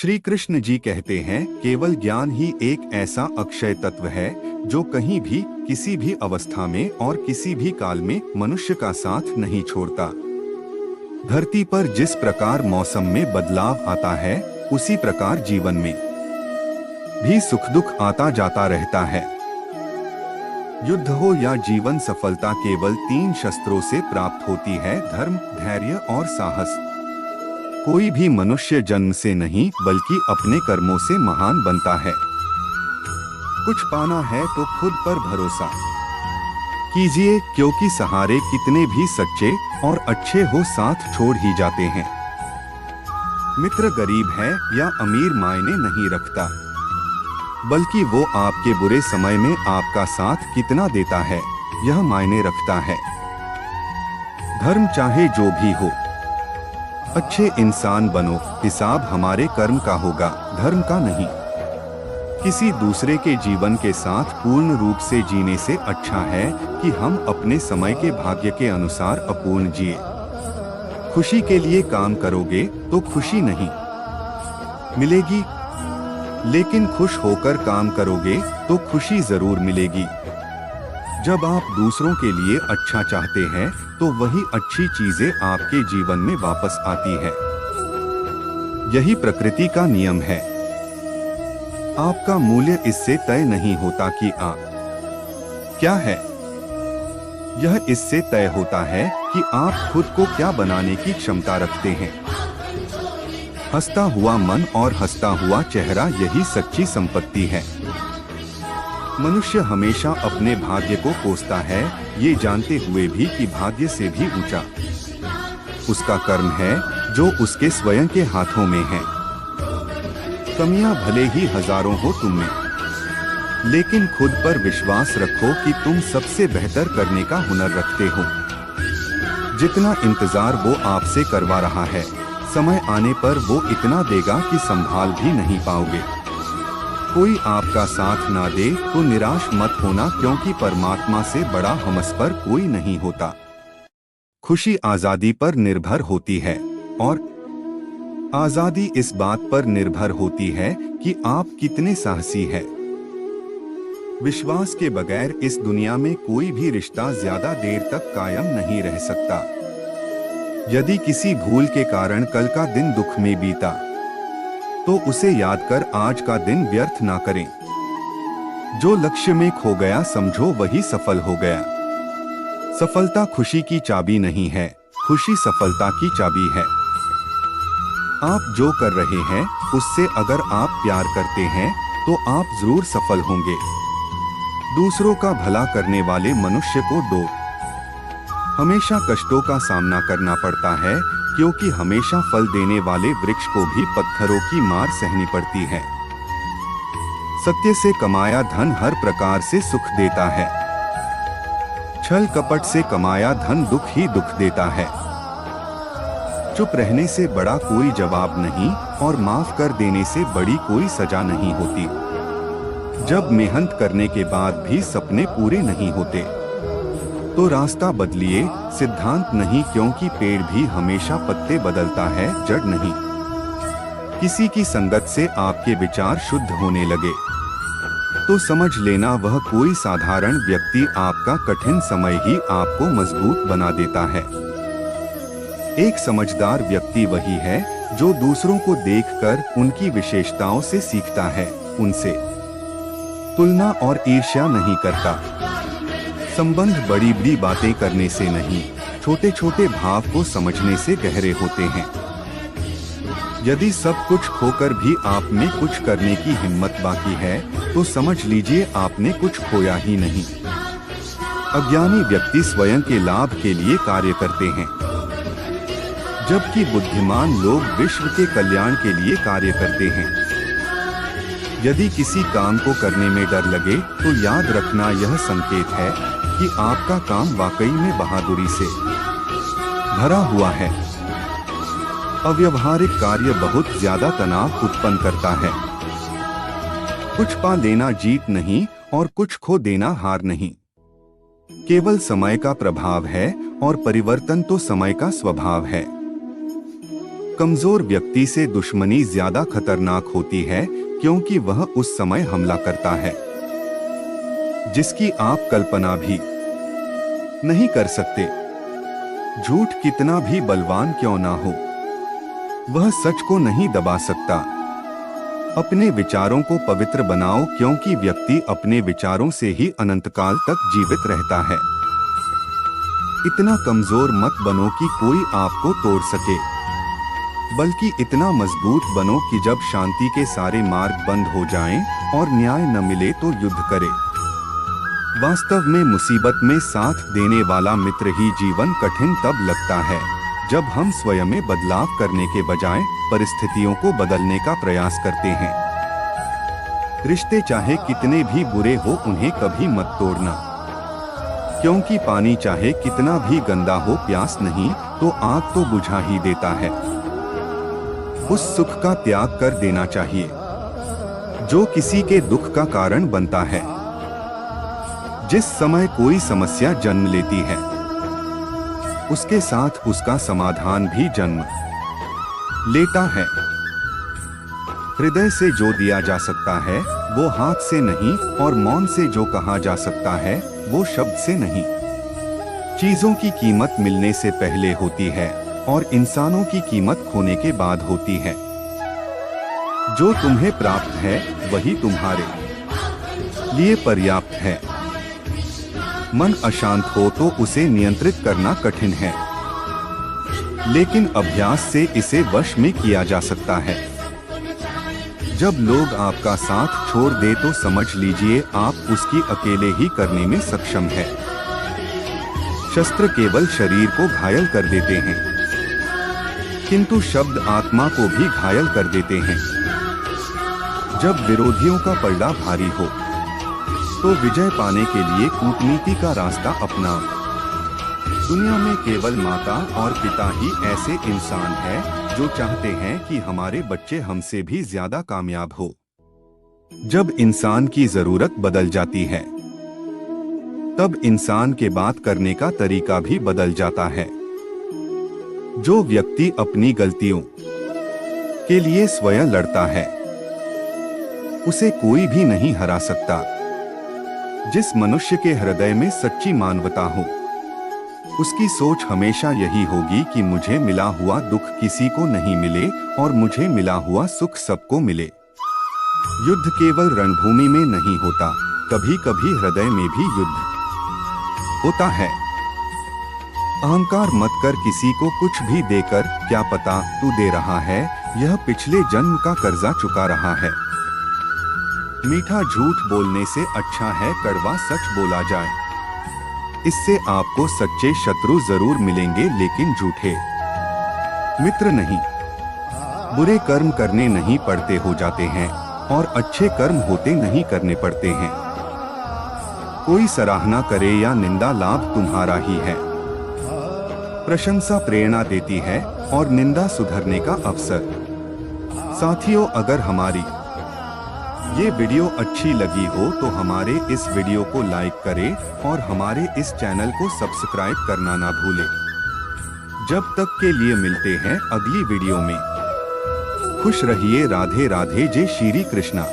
श्री कृष्ण जी कहते हैं, केवल ज्ञान ही एक ऐसा अक्षय तत्व है जो कहीं भी, किसी भी अवस्था में और किसी भी काल में मनुष्य का साथ नहीं छोड़ता। धरती पर जिस प्रकार मौसम में बदलाव आता है, उसी प्रकार जीवन में भी सुख दुख आता जाता रहता है। युद्ध हो या जीवन सफलता केवल 3 शस्त्रों से प्राप्त होती है: धर्म, धैर्य और साहस। कोई भी मनुष्य जन्म से नहीं बल्कि अपने कर्मों से महान बनता है। कुछ पाना है तो खुद पर भरोसा कीजिए, क्योंकि सहारे कितने भी सच्चे और अच्छे हो साथ छोड़ ही जाते हैं। मित्र गरीब है या अमीर मायने नहीं रखता, बल्कि वो आपके बुरे समय में आपका साथ कितना देता है, यह मायने रखता है। धर्म चाहे जो भी हो, अच्छे इंसान बनो, हिसाब हमारे कर्म का होगा, धर्म का नहीं। किसी दूसरे के जीवन के साथ पूर्ण रूप से जीने से अच्छा है कि हम अपने समय के भाग्य के अनुसार अपूर्ण जिए। खुशी के लिए काम करोगे तो खुशी नहीं मिलेगी, लेकिन खुश होकर काम करोगे तो खुशी जरूर मिलेगी। जब आप दूसरों के लिए अच्छा चाहते हैं तो वही अच्छी चीजें आपके जीवन में वापस आती है। यही प्रकृति का नियम है। आपका मूल्य इससे तय नहीं होता कि आप क्या है, यह इससे तय होता है कि आप खुद को क्या बनाने की क्षमता रखते हैं। हंसता हुआ मन और हंसता हुआ चेहरा, यही सच्ची संपत्ति है। मनुष्य हमेशा अपने भाग्य को कोसता है, ये जानते हुए भी कि भाग्य से भी ऊंचा उसका कर्म है जो उसके स्वयं के हाथों में है। कमियां भले ही हजारों हो तुम में, लेकिन खुद पर विश्वास रखो कि तुम सबसे बेहतर करने का हुनर रखते हो। जितना इंतजार वो आपसे करवा रहा है, समय आने पर वो इतना देगा कि संभाल भी नहीं पाओगे। कोई आपका साथ ना दे तो निराश मत होना, क्योंकि परमात्मा से बड़ा हमस पर कोई नहीं होता। खुशी आजादी पर निर्भर होती है, और आजादी इस बात पर निर्भर होती है कि आप कितने साहसी हैं। विश्वास के बगैर इस दुनिया में कोई भी रिश्ता ज्यादा देर तक कायम नहीं रह सकता। यदि किसी भूल के कारण कल का दिन दुख में बीता, तो उसे याद कर आज का दिन व्यर्थ ना करें। जो लक्ष्य में खो गया समझो वही सफल हो गया। सफलता खुशी की चाबी नहीं है, खुशी सफलता की चाबी है। आप जो कर रहे हैं उससे अगर आप प्यार करते हैं तो आप जरूर सफल होंगे। दूसरों का भला करने वाले मनुष्य को हमेशा कष्टों का सामना करना पड़ता है, क्योंकि हमेशा फल देने वाले वृक्ष को भी पत्थरों की मार सहनी पड़ती है। सत्य से कमाया धन हर प्रकार से सुख देता है, छल कपट से कमाया धन दुख ही दुख देता है। चुप रहने से बड़ा कोई जवाब नहीं, और माफ कर देने से बड़ी कोई सजा नहीं होती। जब मेहनत करने के बाद भी सपने पूरे नहीं होते तो रास्ता बदलिए, सिद्धांत नहीं, क्योंकि पेड़ भी हमेशा पत्ते बदलता है, जड़ नहीं। किसी की संगत से आपके विचार शुद्ध होने लगे तो समझ लेना वह कोई साधारण व्यक्ति आपका कठिन समय ही आपको मजबूत बना देता है। एक समझदार व्यक्ति वही है जो दूसरों को देखकर उनकी विशेषताओं से सीखता है, उनसे तुलना और ईर्ष्या नहीं करता। संबंध बड़ी बड़ी बातें करने से नहीं, छोटे छोटे भाव को समझने से गहरे होते हैं। यदि सब कुछ खोकर भी आप में कुछ करने की हिम्मत बाकी है तो समझ लीजिए आपने कुछ खोया ही नहीं। अज्ञानी व्यक्ति स्वयं के लाभ के लिए कार्य करते हैं, जबकि बुद्धिमान लोग विश्व के कल्याण के लिए कार्य करते हैं। यदि किसी काम को करने में डर लगे तो याद रखना यह संकेत है कि आपका काम वाकई में बहादुरी से भरा हुआ है। अव्यवहारिक कार्य बहुत ज्यादा तनाव उत्पन्न करता है। कुछ पा लेना जीत नहीं और कुछ खो देना हार नहीं। केवल समय का प्रभाव है और परिवर्तन तो समय का स्वभाव है। कमजोर व्यक्ति से दुश्मनी ज्यादा खतरनाक होती है क्योंकि वह उस समय हमला करता है जिसकी आप कल्पना भी नहीं कर सकते। झूठ कितना भी बलवान क्यों ना हो, वह सच को नहीं दबा सकता। अपने विचारों को पवित्र बनाओ क्योंकि व्यक्ति अपने विचारों से ही अनंतकाल तक जीवित रहता है। इतना कमजोर मत बनो कि कोई आपको तोड़ सके, बल्कि इतना मजबूत बनो कि जब शांति के सारे मार्ग बंद हो जाएं और न्याय न मिले तो युद्ध करे। वास्तव में मुसीबत में साथ देने वाला मित्र ही जीवन कठिन तब लगता है जब हम स्वयं में बदलाव करने के बजाय परिस्थितियों को बदलने का प्रयास करते हैं। रिश्ते चाहे कितने भी बुरे हो उन्हें कभी मत तोड़ना, क्योंकि पानी चाहे कितना भी गंदा हो प्यास नहीं तो आग तो बुझा ही देता है। उस सुख का त्याग कर देना चाहिए जो किसी के दुख का कारण बनता है। जिस समय कोई समस्या जन्म लेती है उसके साथ उसका समाधान भी जन्म लेता है। हृदय से जो दिया जा सकता है वो हाथ से नहीं, और मौन से जो कहा जा सकता है वो शब्द से नहीं। चीजों की कीमत मिलने से पहले होती है और इंसानों की कीमत खोने के बाद होती है। जो तुम्हें प्राप्त है वही तुम्हारे लिए पर्याप्त है। मन अशांत हो तो उसे नियंत्रित करना कठिन है, लेकिन अभ्यास से इसे वश में किया जा सकता है। जब लोग आपका साथ छोड़ दे तो समझ लीजिए आप उसकी अकेले ही करने में सक्षम है। शस्त्र केवल शरीर को घायल कर देते हैं, किंतु शब्द आत्मा को भी घायल कर देते हैं। जब विरोधियों का पलड़ा भारी हो तो विजय पाने के लिए कूटनीति का रास्ता अपनाओ। दुनिया में केवल माता और पिता ही ऐसे इंसान हैं जो चाहते हैं कि हमारे बच्चे हमसे भी ज्यादा कामयाब हो। जब इंसान की जरूरत बदल जाती है तब इंसान के बात करने का तरीका भी बदल जाता है। जो व्यक्ति अपनी गलतियों के लिए स्वयं लड़ता है उसे कोई भी नहीं हरा सकता। जिस मनुष्य के हृदय में सच्ची मानवता हो उसकी सोच हमेशा यही होगी कि मुझे मिला हुआ दुख किसी को नहीं मिले और मुझे मिला हुआ सुख सबको मिले। युद्ध केवल रणभूमि में नहीं होता, कभी कभी हृदय में भी युद्ध होता है। अहंकार मत कर किसी को कुछ भी देकर, क्या पता तू दे रहा है यह पिछले जन्म का कर्जा चुका रहा है। मीठा झूठ बोलने से अच्छा है कड़वा सच बोला जाए। इससे आपको सच्चे शत्रु जरूर मिलेंगे लेकिन झूठे मित्र नहीं। बुरे कर्म करने नहीं पड़ते हो जाते हैं और अच्छे कर्म होते नहीं करने पड़ते हैं। कोई सराहना करे या निंदा लाभ तुम्हारा ही है। प्रशंसा प्रेरणा देती है और निंदा सुधरने का अवसर। साथियों, अगर हमारी ये वीडियो अच्छी लगी हो तो हमारे इस वीडियो को लाइक करें और हमारे इस चैनल को सब्सक्राइब करना ना भूलें। जब तक के लिए मिलते हैं अगली वीडियो में। खुश रहिए। राधे राधे। जय श्री कृष्णा।